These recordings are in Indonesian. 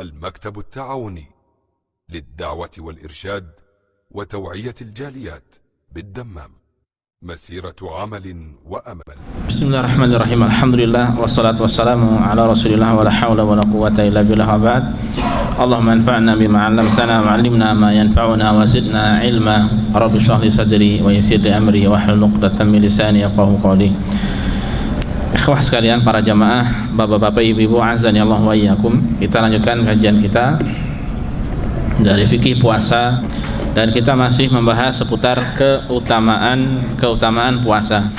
المكتب التعاوني للدعوة والإرشاد وتوعية الجاليات بالدمام، مسيرة عمل وأمل. بسم الله الرحمن الرحيم. الحمد لله والصلاة والسلام على رسول الله ولا حول ولا قوة إلا بالله وبعد. اللهم انفعنا بما علمتنا وعلمنا ما ينفعنا وزدنا علما. رب اشرح لي صدري ويسر لي أمري واحلل عقدة من لساني يفقهوا قولي. Ikhwah sekalian, para jamaah, bapak-bapak, ibu-ibu, azani Allah wa iyyakum. Kita lanjutkan kajian kita dari fikih puasa dan kita masih membahas seputar keutamaan puasa.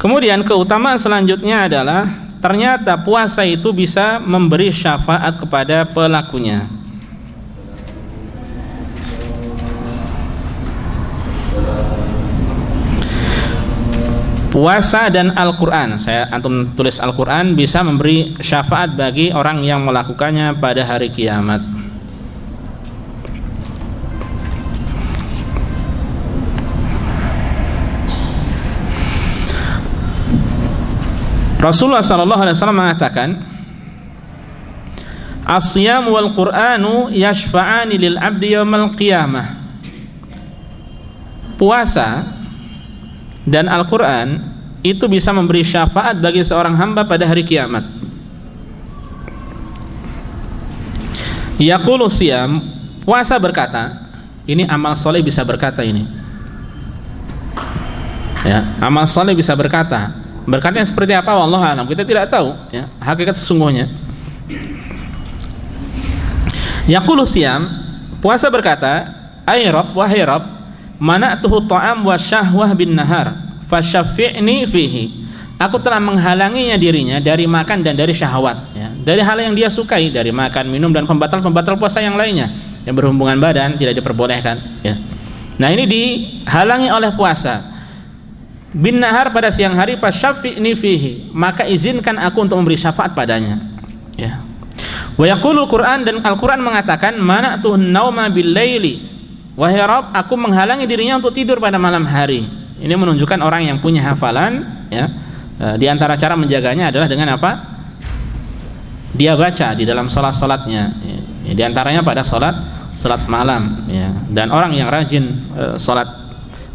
Kemudian keutamaan selanjutnya adalah ternyata puasa itu bisa memberi syafaat kepada pelakunya. Puasa dan Al-Quran, antum tulis Al-Quran, bisa memberi syafaat bagi orang yang melakukannya pada hari kiamat. Rasulullah SAW mengatakan, As-siyam wal Qur'anu yashfa'ani lil abdi yawmal qiyamah. Puasa dan Al-Quran itu bisa memberi syafaat bagi seorang hamba pada hari kiamat. Yaqulu siyam, puasa berkata, ini amal soleh bisa berkata ini. Ya, amal soleh bisa berkata. Berkatanya seperti apa? Wallahu a'lam. Kita tidak tahu ya, hakikat sesungguhnya. Yaqulu siyam, puasa berkata, ay Rabb, wahai Rabb, mana'tuhu ta'am wa syahwah bin nahar fasyafi'ni fihi. Aku telah menghalanginya dirinya dari makan dan dari syahwat ya, dari hal yang dia sukai, dari makan, minum dan pembatal puasa yang lainnya yang berhubungan badan tidak diperbolehkan ya. Nah, ini dihalangi oleh puasa. Bin nahar, pada siang hari, fasyafi'ni fihi, maka izinkan aku untuk memberi syafaat padanya ya. Wa yaqulul Qur'an, dan Al-Qur'an mengatakan, mana'tuhu nauma bil laili, wahai Rabb, aku menghalangi dirinya untuk tidur pada malam hari. Ini menunjukkan orang yang punya hafalan ya. Di antara cara menjaganya adalah dengan apa? Dia baca di dalam salat-salatnya ya. Di antaranya pada salat malam ya. Dan orang yang rajin salat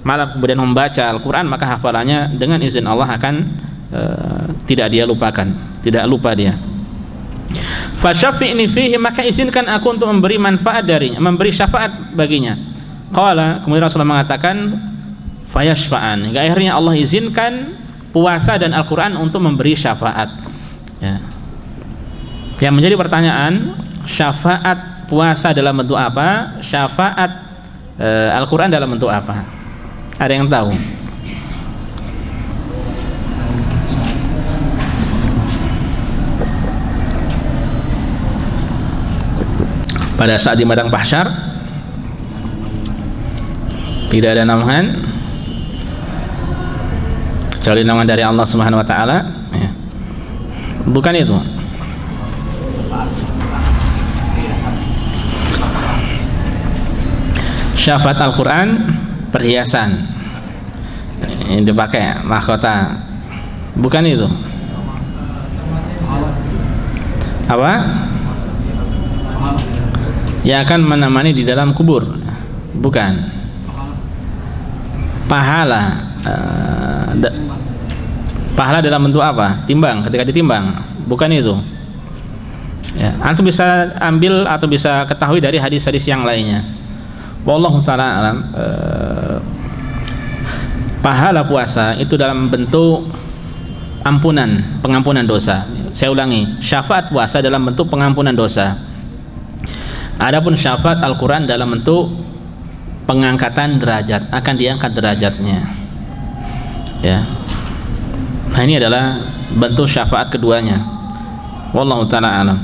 malam kemudian membaca Al-Quran, maka hafalannya dengan izin Allah akan tidak dia lupakan, tidak lupa dia. Fasyafi'ni fihi, maka izinkan aku untuk memberi manfaat darinya, memberi syafaat baginya. Qala, kemudian Rasulullah mengatakan, fayashfa'an, hingga akhirnya Allah izinkan puasa dan Al-Quran untuk memberi syafaat ya. Yang menjadi pertanyaan, syafaat puasa dalam bentuk apa? Syafaat Al-Quran dalam bentuk apa? Ada yang tahu? Pada saat di padang mahsyar tidak ada naungan kecuali naungan dari Allah Subhanahu wa taala ya. Bukan itu. Syafaat Al-Quran perhiasan yang dipakai mahkota, bukan itu. Apa? Yang akan menemani di dalam kubur, bukan. Pahala pahala dalam bentuk apa? Timbang, ketika ditimbang, bukan itu ya. Antum bisa ambil atau bisa ketahui dari hadis-hadis yang lainnya. Wallahu ta'ala alam. Pahala puasa itu dalam bentuk pengampunan dosa. Saya ulangi, syafaat puasa dalam bentuk pengampunan dosa. Adapun syafaat Al-Quran dalam bentuk pengangkatan derajat, akan diangkat derajatnya ya. Nah, ini adalah bentuk syafaat keduanya. Wallahu ta'ala alam.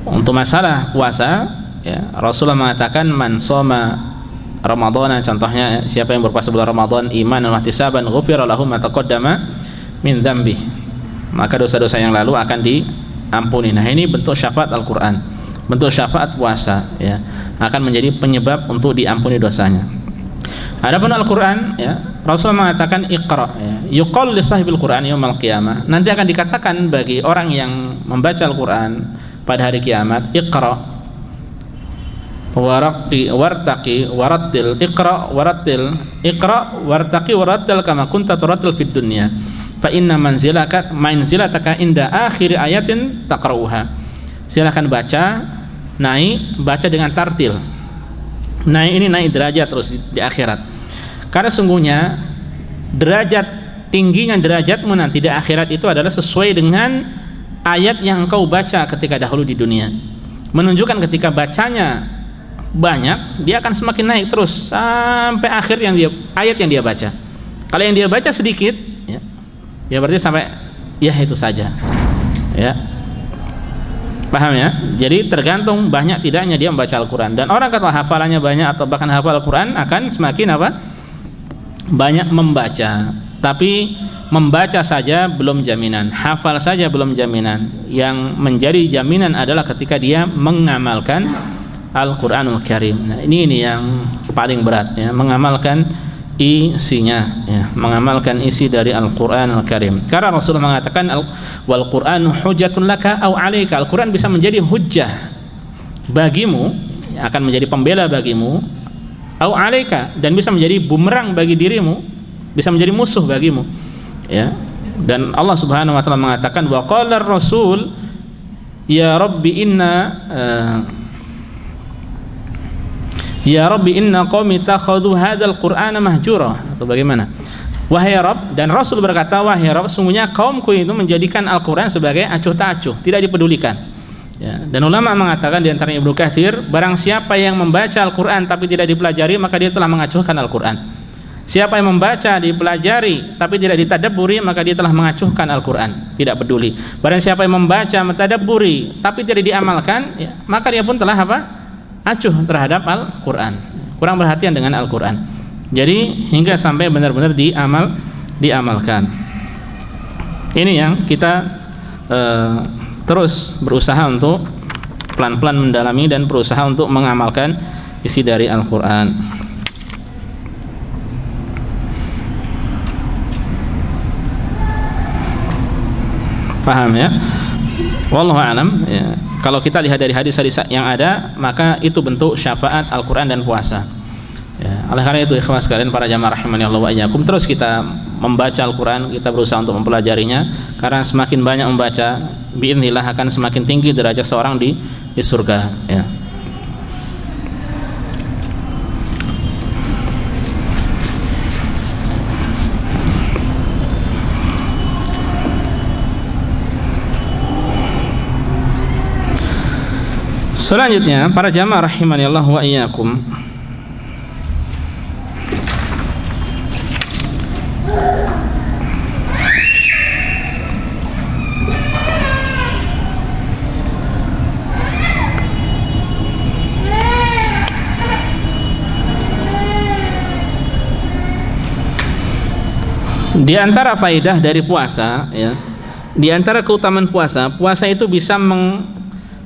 Untuk masalah puasa ya, Rasulullah mengatakan, man shoma Ramadhana, contohnya siapa yang berpuasa bulan Ramadan imanan wa ihtisaban, ghufira lahu ma taqaddama min dzambi, maka dosa-dosa yang lalu akan diampuni. Nah, ini bentuk syafaat Al-Quran, bentuk syafaat puasa ya, akan menjadi penyebab untuk diampuni dosanya. Adapun Al-Quran ya, Rasulullah mengatakan iqra ya, yuqal li sahibil Quran yaumal qiyamah, nanti akan dikatakan bagi orang yang membaca Al-Quran pada hari kiamat, Iqra wartaqi warattil, Iqra wartaqi warattil kama kunta turattil fid dunya fa inna manzilataka inda akhir ayatin taqra'uha. Silakan baca, naik, baca dengan tartil. Naik ini naik derajat terus di akhirat. Karena sungguhnya tingginya derajatmu nanti di akhirat itu adalah sesuai dengan ayat yang engkau baca ketika dahulu di dunia. Menunjukkan ketika bacanya banyak, dia akan semakin naik terus sampai akhir ayat yang dia baca. Kalau yang dia baca sedikit, ya berarti sampai ya itu saja. Ya. Paham ya? Jadi tergantung banyak tidaknya dia membaca Al-Quran. Dan orang kalau hafalannya banyak atau bahkan hafal Al-Quran akan semakin banyak membaca. Tapi membaca saja belum jaminan, hafal saja belum jaminan. Yang menjadi jaminan adalah ketika dia mengamalkan Al-Quranul Karim. Nah, ini yang paling berat, ya, mengamalkan isinya, ya, mengamalkan isi dari Al-Quranul Karim. Karena Rasulullah mengatakan wal Qur'anu hujjatun laka au 'alaika. Al-Quran bisa menjadi hujjah bagimu, akan menjadi pembela bagimu, au 'alaika, dan bisa menjadi bumerang bagi dirimu, bisa menjadi musuh bagimu, ya. Dan Allah Subhanahu wa taala mengatakan wa qala ar-rasul ya rabbi inna qaumi takhadhu hadzal qur'ana mahjura, atau bagaimana? Wahai Rabb, dan Rasul berkata, wahai Rabb, sungguhnya kaumku itu menjadikan Al-Quran sebagai acuh tak acuh, tidak dipedulikan. Ya, dan ulama mengatakan di antara Ibnu Katsir, barang siapa yang membaca Al-Quran tapi tidak dipelajari, maka dia telah mengacuhkan Al-Quran. Siapa yang membaca, dipelajari tapi tidak ditadabburi, maka dia telah mengacuhkan Al-Quran, tidak peduli. Barang siapa yang membaca, mentadabburi tapi tidak diamalkan, ya, maka dia pun telah acuh terhadap Al-Quran, kurang perhatian dengan Al-Quran. Jadi hingga sampai benar-benar diamalkan. Ini yang kita terus berusaha untuk pelan-pelan mendalami dan berusaha untuk mengamalkan isi dari Al-Quran. Paham ya? Wallahu a'lam, ya. Kalau kita lihat dari hadis-hadis yang ada, maka itu bentuk syafaat Al-Quran dan puasa, ya. Oleh karena itu ikhwan sekalian, para jamaah rahimani Allah wa iyyakum, terus kita membaca Al-Quran, kita berusaha untuk mempelajarinya, karena semakin banyak membaca, biidznillah akan semakin tinggi derajat seorang di surga, ya. Selanjutnya, para jamaah rahimani Allah wa iyyakum, di antara faidah dari puasa, ya, di antara keutamaan puasa itu bisa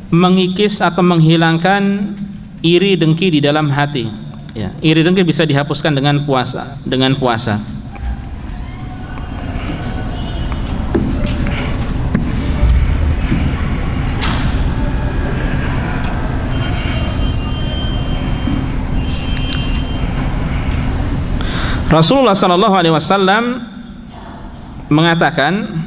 mengikis atau menghilangkan iri dengki di dalam hati, ya. Iri dengki bisa dihapuskan dengan puasa, Rasulullah sallallahu alaihi wasallam mengatakan,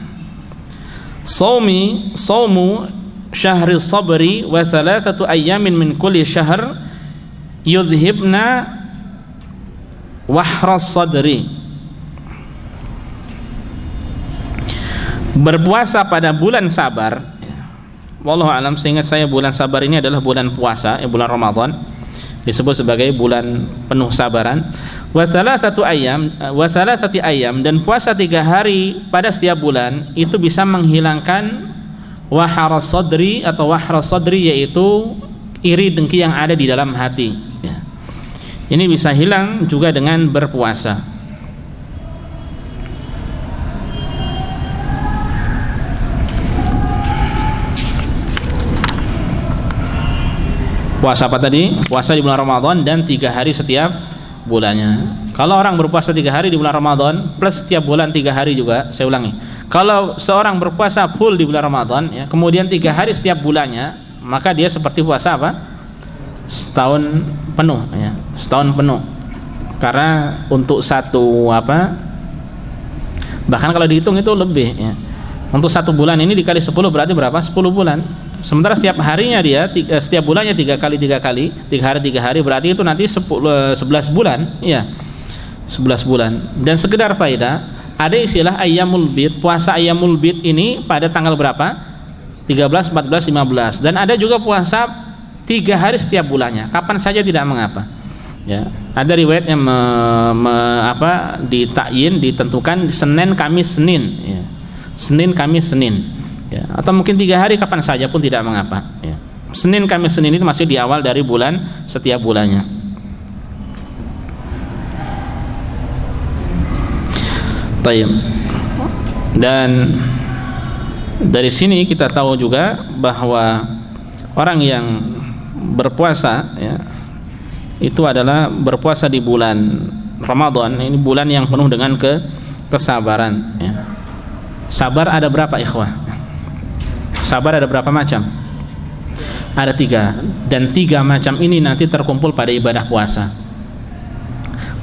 saumu syahri sabri wa thalathatu ayyamin min kulli syahr yudhibna wahras sadri. Berpuasa pada bulan sabar, wallahu alam, seingat saya bulan sabar ini adalah bulan puasa, bulan Ramadan, disebut sebagai bulan penuh sabaran. Wa thalathati ayyam, dan puasa 3 hari pada setiap bulan itu bisa menghilangkan wahras sadri, atau wahras sadri yaitu iri dengki yang ada di dalam hati, ya. Ini bisa hilang juga dengan berpuasa. Puasa apa tadi? Puasa di bulan Ramadan dan 3 hari setiap bulannya. Kalau orang berpuasa 3 hari di bulan Ramadan plus setiap bulan 3 hari juga, saya ulangi. Kalau seorang berpuasa full di bulan Ramadan, ya, kemudian 3 hari setiap bulannya, maka dia seperti puasa apa? Setahun penuh, ya, setahun penuh. Karena untuk satu apa? Bahkan kalau dihitung itu lebih, ya. Untuk 1 bulan ini dikali 10 berarti berapa? 10 bulan. Sementara setiap harinya dia setiap bulannya 3 kali 3 hari berarti itu nanti 11 bulan, ya. 11 bulan. Dan sekedar faedah, ada istilah ayyamul bid, puasa ayyamul bid ini pada tanggal berapa? 13, 14, 15. Dan ada juga puasa 3 hari setiap bulannya, kapan saja tidak mengapa. Ya, ada riwayat yang ditakyin, ditentukan Senin, Kamis, Senin, ya. Senin, Kamis, Senin, ya. Atau mungkin 3 hari kapan saja pun tidak mengapa, ya. Senin, Kamis, Senin itu masih di awal dari bulan setiap bulannya. Tayyib. Dan dari sini kita tahu juga bahwa orang yang berpuasa, ya, itu adalah berpuasa di bulan Ramadan. Ini bulan yang penuh dengan kesabaran, ya. Sabar ada berapa, ikhwah? Sabar ada berapa macam? Ada 3, dan 3 macam ini nanti terkumpul pada ibadah puasa.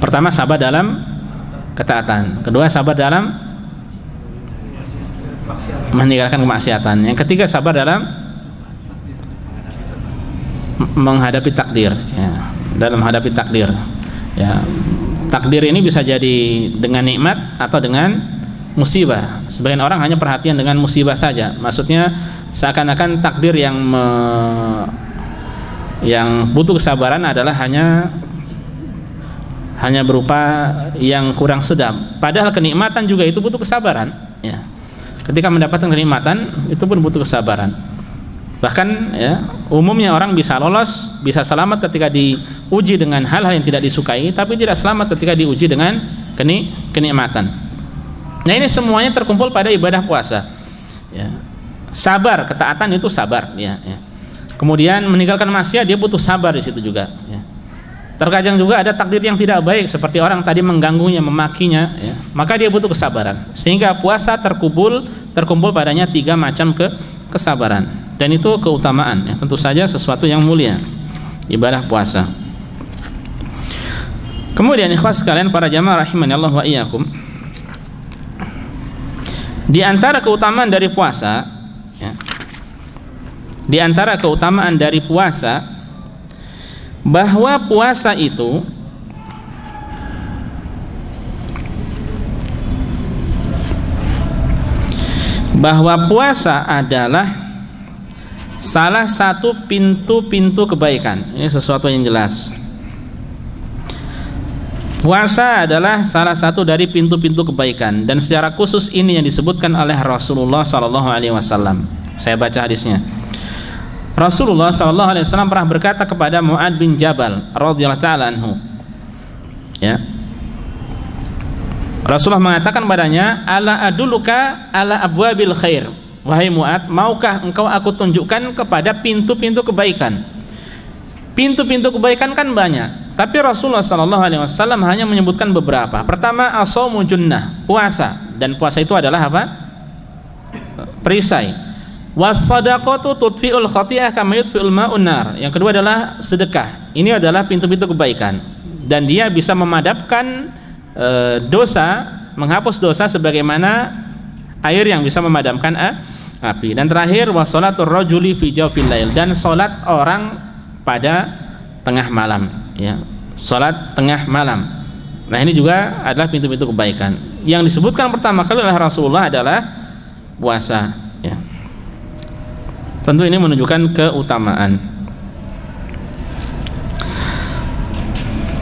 Pertama, sabar dalam ketaatan. Kedua, sabar dalam meninggalkan kemaksiatan. Yang ketiga, sabar dalam menghadapi takdir, ya. Dalam menghadapi takdir, ya. Takdir ini bisa jadi dengan nikmat atau dengan musibah. Sebagian orang hanya perhatian dengan musibah saja. Maksudnya seakan-akan takdir yang butuh kesabaran adalah hanya berupa yang kurang sedap. Padahal kenikmatan juga itu butuh kesabaran, ya. Ketika mendapatkan kenikmatan itu pun butuh kesabaran. Bahkan, ya, umumnya orang bisa lolos, bisa selamat ketika diuji dengan hal-hal yang tidak disukai, tapi tidak selamat ketika diuji dengan kenikmatan. Nah, ini semuanya terkumpul pada ibadah puasa, ya. Sabar, ketaatan itu sabar, ya, ya. Kemudian meninggalkan maksiat, dia butuh sabar di situ juga, ya. Terkadang juga ada takdir yang tidak baik, seperti orang tadi mengganggunya, memakinya, ya. Maka dia butuh kesabaran. Sehingga puasa terkumpul padanya 3 macam kesabaran. Dan itu keutamaan, ya. Tentu saja sesuatu yang mulia, ibadah puasa. Kemudian ikhwas sekalian, para jamaah rahimani Allah wa iyyakum, di antara keutamaan dari puasa, ya, di antara keutamaan dari puasa, bahwa puasa itu adalah salah satu pintu-pintu kebaikan. Ini sesuatu yang jelas. Puasa adalah salah satu dari pintu-pintu kebaikan, dan secara khusus ini yang disebutkan oleh Rasulullah SAW. Saya baca hadisnya. Rasulullah SAW pernah berkata kepada Mu'ad bin Jabal radhiyallahu ta'ala anhu, ya, Rasulullah mengatakan padanya, ala aduluka ala abwabil khair. Wahai Mu'ad, maukah engkau aku tunjukkan kepada pintu-pintu kebaikan? Pintu-pintu kebaikan kan banyak, tapi Rasulullah SAW hanya menyebutkan beberapa. Pertama, as-shaumu junnah, puasa, dan puasa itu adalah apa? Perisai. Was-shadaqatu tudfi'ul khati'ah kama yudfi'ul ma'un nar. Yang kedua adalah sedekah. Ini adalah pintu-pintu kebaikan, dan dia bisa memadamkan dosa, menghapus dosa sebagaimana air yang bisa memadamkan api. Dan terakhir, wassalatur rajuli fi jawfil lail, dan salat orang pada tengah malam, ya. Salat tengah malam. Nah, ini juga adalah pintu-pintu kebaikan. Yang disebutkan pertama kali oleh Rasulullah adalah puasa, ya. Tentu ini menunjukkan keutamaan.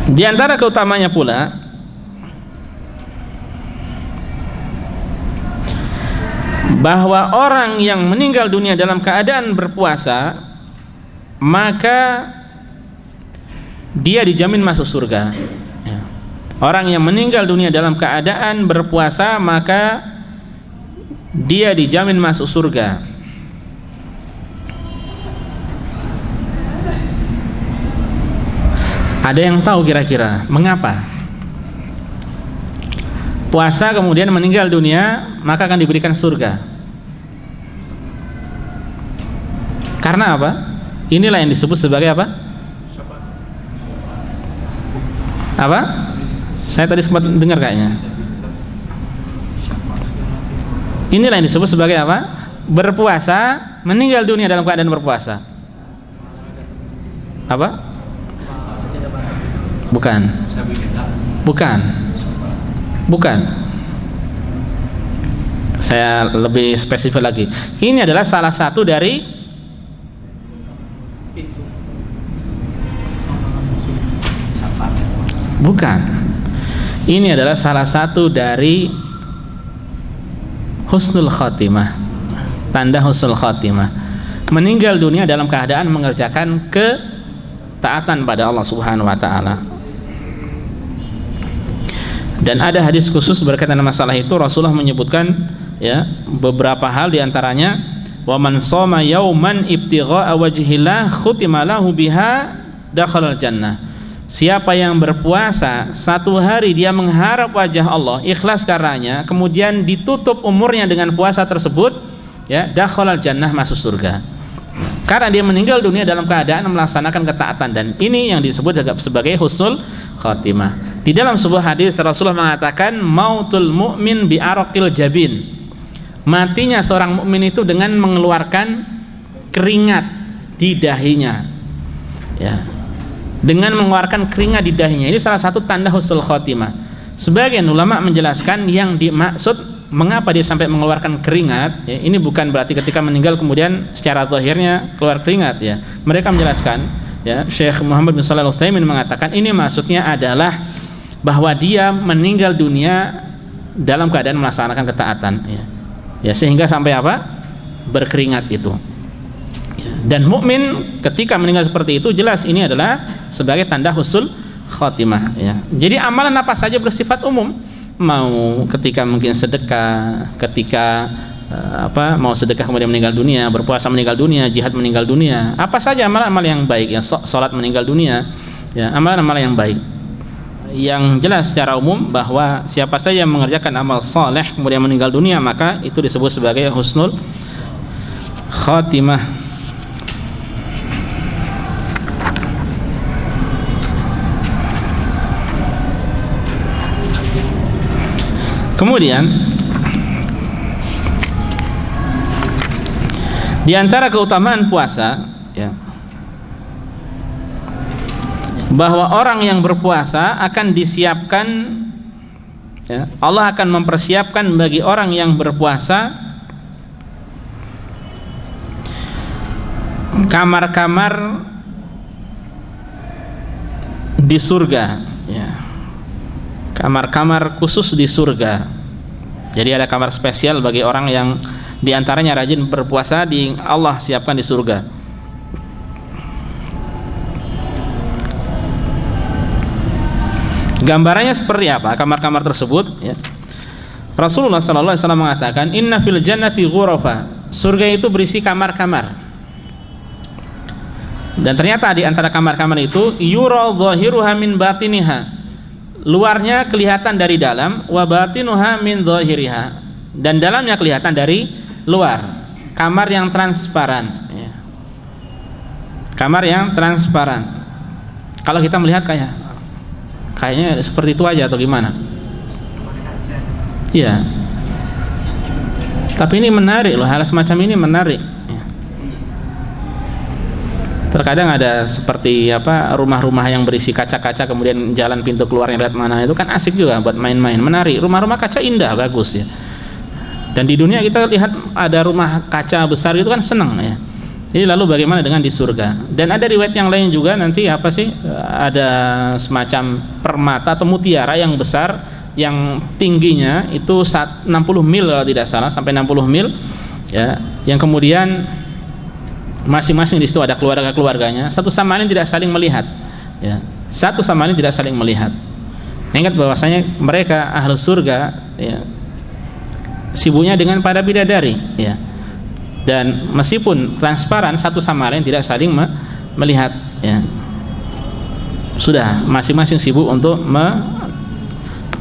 Di antara keutamanya pula, bahwa orang yang meninggal dunia dalam keadaan berpuasa, maka dia dijamin masuk surga. Orang yang meninggal dunia dalam keadaan berpuasa, maka dia dijamin masuk surga. Ada yang tahu kira-kira mengapa? puasa kemudian meninggal dunia, maka akan diberikan surga. Karena apa? Inilah yang disebut sebagai apa? Apa? Saya tadi sempat dengar kayaknya. Inilah yang disebut sebagai apa? Berpuasa, meninggal dunia dalam keadaan berpuasa. Apa? Bukan. Bukan. Bukan. Saya lebih spesifik lagi. Ini adalah salah satu dari bukan. Ini adalah salah satu dari husnul khatimah. Tanda husnul khatimah. Meninggal dunia dalam keadaan mengerjakan ketaatan pada Allah Subhanahu wa taala. Dan ada hadis khusus berkaitan dengan masalah itu. Rasulullah menyebutkan ya beberapa hal, diantaranya wa man shoma yauman ibtigha'a wajhillah khutima lahu biha dakhalal jannah. Siapa yang berpuasa satu hari dia mengharap wajah Allah, ikhlas karenanya, kemudian ditutup umurnya dengan puasa tersebut, ya dakhalal jannah, masuk surga. Karena dia meninggal dunia dalam keadaan melaksanakan ketaatan, dan ini yang disebut sebagai husnul khatimah. Di dalam sebuah hadis Rasulullah mengatakan mautul mu'min bi araqil jabin. Matinya seorang mukmin itu dengan mengeluarkan keringat di dahinya. Ya. Dengan mengeluarkan keringat di dahinya. Ini salah satu tanda husnul khatimah. Sebagian ulama menjelaskan yang dimaksud mengapa dia sampai mengeluarkan keringat, ya, ini bukan berarti ketika meninggal kemudian secara zahirnya keluar keringat, ya. Mereka menjelaskan, ya, Syekh Muhammad bin Shalih Al-Utsaimin mengatakan ini maksudnya adalah bahwa dia meninggal dunia dalam keadaan melaksanakan ketaatan, ya. Ya, sehingga sampai apa? Berkeringat itu. Ya. Dan mukmin ketika meninggal seperti itu jelas ini adalah sebagai tanda husnul khatimah, ya. Jadi amalan apa saja bersifat umum. Mau ketika mungkin sedekah, ketika mau sedekah kemudian meninggal dunia, berpuasa meninggal dunia, jihad meninggal dunia, apa saja amalan-amalan yang baik, ya, sholat meninggal dunia, ya, amalan-amalan yang baik. Yang jelas secara umum bahwa siapa saja yang mengerjakan amal saleh kemudian meninggal dunia, maka itu disebut sebagai husnul khatimah. Kemudian di antara keutamaan puasa, ya, bahwa orang yang berpuasa akan disiapkan, ya, Allah akan mempersiapkan bagi orang yang berpuasa kamar-kamar di surga, ya. Kamar-kamar khusus di surga. Jadi ada kamar spesial bagi orang yang diantaranya rajin berpuasa, di Allah siapkan di surga. Gambarannya seperti apa kamar-kamar tersebut, ya. Rasulullah SAW mengatakan inna fil jannati ghurafa. Surga itu berisi kamar-kamar. Dan ternyata di antara kamar-kamar itu yura dhahiruha min batiniha. Luarnya kelihatan dari dalam, wa batinuha min dhahiriha, dan dalamnya kelihatan dari luar. Kamar yang transparan, ya. Kamar yang transparan. Kalau kita melihat kayaknya seperti itu aja atau gimana? Iya. Tapi ini menarik loh, hal semacam ini menarik. Terkadang ada seperti rumah-rumah yang berisi kaca-kaca, kemudian jalan pintu keluarnya lihat mana, itu kan asik juga buat main-main, menarik. Rumah-rumah kaca indah, bagus, ya. Dan di dunia kita lihat ada rumah kaca besar itu kan senang, ya. Jadi lalu bagaimana dengan di surga? Dan ada riwayat yang lain juga, nanti ada semacam permata atau mutiara yang besar, yang tingginya itu 60 mil kalau tidak salah, sampai 60 mil, ya. Yang kemudian masing-masing di situ ada keluarga-keluarganya, satu sama lain tidak saling melihat, ya. Satu sama lain tidak saling melihat. Ingat bahwasanya mereka ahlu surga, ya, sibuknya dengan para bidadari, ya. Dan meskipun transparan, satu sama lain tidak saling melihat, ya. Sudah masing-masing sibuk untuk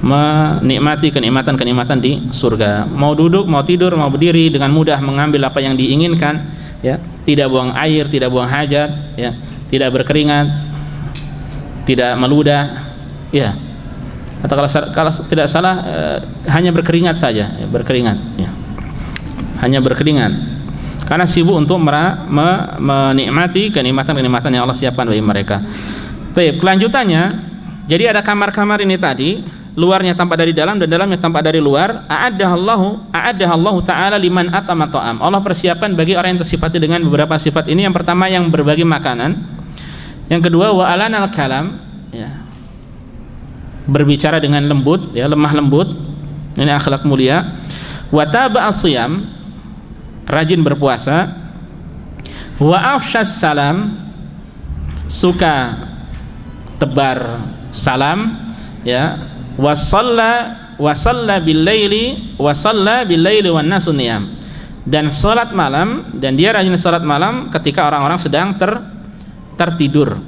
menikmati kenikmatan-kenikmatan di surga. Mau duduk, mau tidur, mau berdiri dengan mudah mengambil apa yang diinginkan, ya. Tidak buang air, tidak buang hajat, ya. Tidak berkeringat, tidak meludah, ya. Atau kalau tidak salah hanya berkeringat saja, ya, berkeringat, ya. Hanya berkeringat. Karena sibuk untuk menikmati kenikmatan-kenikmatan yang Allah siapkan bagi mereka. Baik, kelanjutannya, jadi ada kamar-kamar ini tadi, luarnya tampak dari dalam dan dalamnya tampak dari luar. A'addahallahu ta'ala liman atama ta'am. Allah persiapkan bagi orang yang tersifati dengan beberapa sifat ini. Yang pertama, yang berbagi makanan. Yang kedua, wa alanal kalam, ya, berbicara dengan lembut, ya, lemah lembut. Ini akhlak mulia. Wa taba'as siyam, rajin berpuasa. Wa afsyas salam, suka tebar salam, ya. Wa shalla bil laili wan nasu niyam, dan salat malam, dan dia rajin salat malam ketika orang-orang sedang tertidur.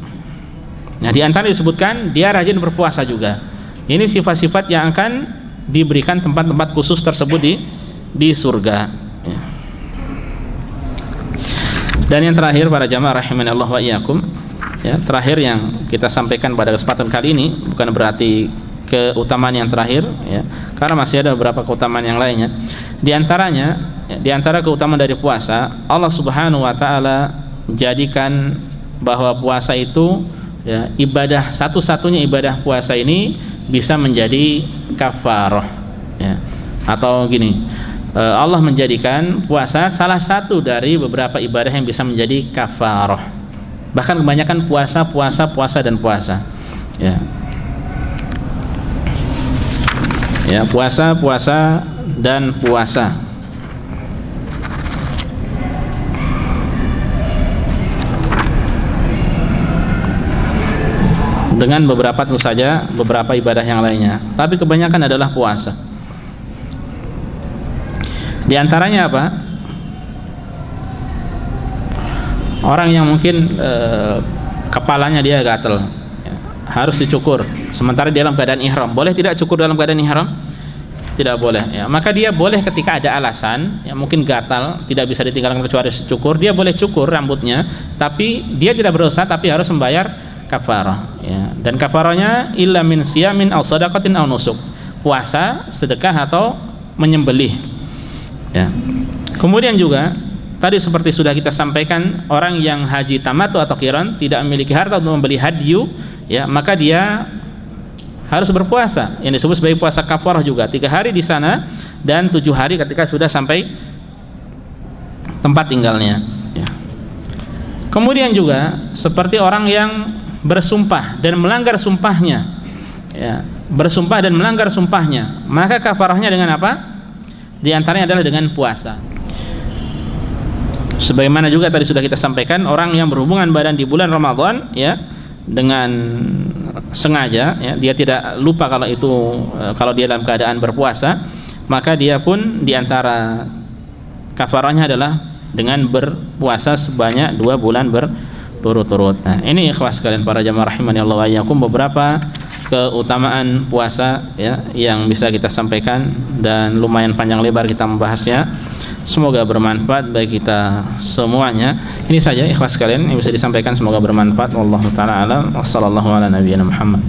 Nah, di antara disebutkan dia rajin berpuasa juga. Ini sifat-sifat yang akan diberikan tempat-tempat khusus tersebut di surga, ya. Dan yang terakhir, para jamaah rahimanallah wa iyyakum, ya, terakhir yang kita sampaikan pada kesempatan kali ini bukan berarti keutamaan yang terakhir, ya, karena masih ada beberapa keutamaan yang lainnya. Di antaranya, ya, di antara keutamaan dari puasa, Allah Subhanahu wa taala jadikan bahwa puasa itu, ya, ibadah, satu-satunya ibadah puasa ini bisa menjadi kafarah, ya. Atau gini, Allah menjadikan puasa salah satu dari beberapa ibadah yang bisa menjadi kafarah. Bahkan kebanyakan puasa dan puasa, ya. Ya, puasa dan puasa. Dengan beberapa, tentu saja beberapa ibadah yang lainnya, tapi kebanyakan adalah puasa. Di antaranya apa? Orang yang mungkin kepalanya dia gatal, ya, harus dicukur sementara dia dalam keadaan ihram. Boleh tidak cukur dalam keadaan ihram? Tidak boleh, ya. Maka dia boleh ketika ada alasan, ya, mungkin gatal, tidak bisa ditinggalkan kecuali cukur, dia boleh cukur rambutnya, tapi dia tidak berdosa, tapi harus membayar kafarah, ya. Dan kafarahnya illa min siyamin aw shadaqatin aw nusuk, puasa, sedekah atau menyembelih, ya. Kemudian juga tadi seperti sudah kita sampaikan, orang yang haji tamattu atau qiran tidak memiliki harta untuk membeli hadyu, ya, maka dia harus berpuasa, yang disebut sebagai puasa kafarah juga, 3 hari di sana dan 7 hari ketika sudah sampai tempat tinggalnya, ya. Kemudian juga seperti orang yang bersumpah dan melanggar sumpahnya, ya, bersumpah dan melanggar sumpahnya, maka kafarahnya dengan apa? Di antaranya adalah dengan puasa. Sebagaimana juga tadi sudah kita sampaikan, orang yang berhubungan badan di bulan Ramadan, ya, dengan sengaja, ya, dia tidak lupa kalau dia dalam keadaan berpuasa, maka dia pun diantara kafarahnya adalah dengan berpuasa sebanyak 2 bulan berturut-turut. Nah, ini ikhwas sekalian para jamaah rahimani Allah wa iyyakum, beberapa keutamaan puasa, ya, yang bisa kita sampaikan, dan lumayan panjang lebar kita membahasnya. Semoga bermanfaat bagi kita semuanya. Ini saja ikhwas sekalian yang bisa disampaikan, semoga bermanfaat. Wallahu taala alam. Wassallallahu ala nabiyyina Muhammad.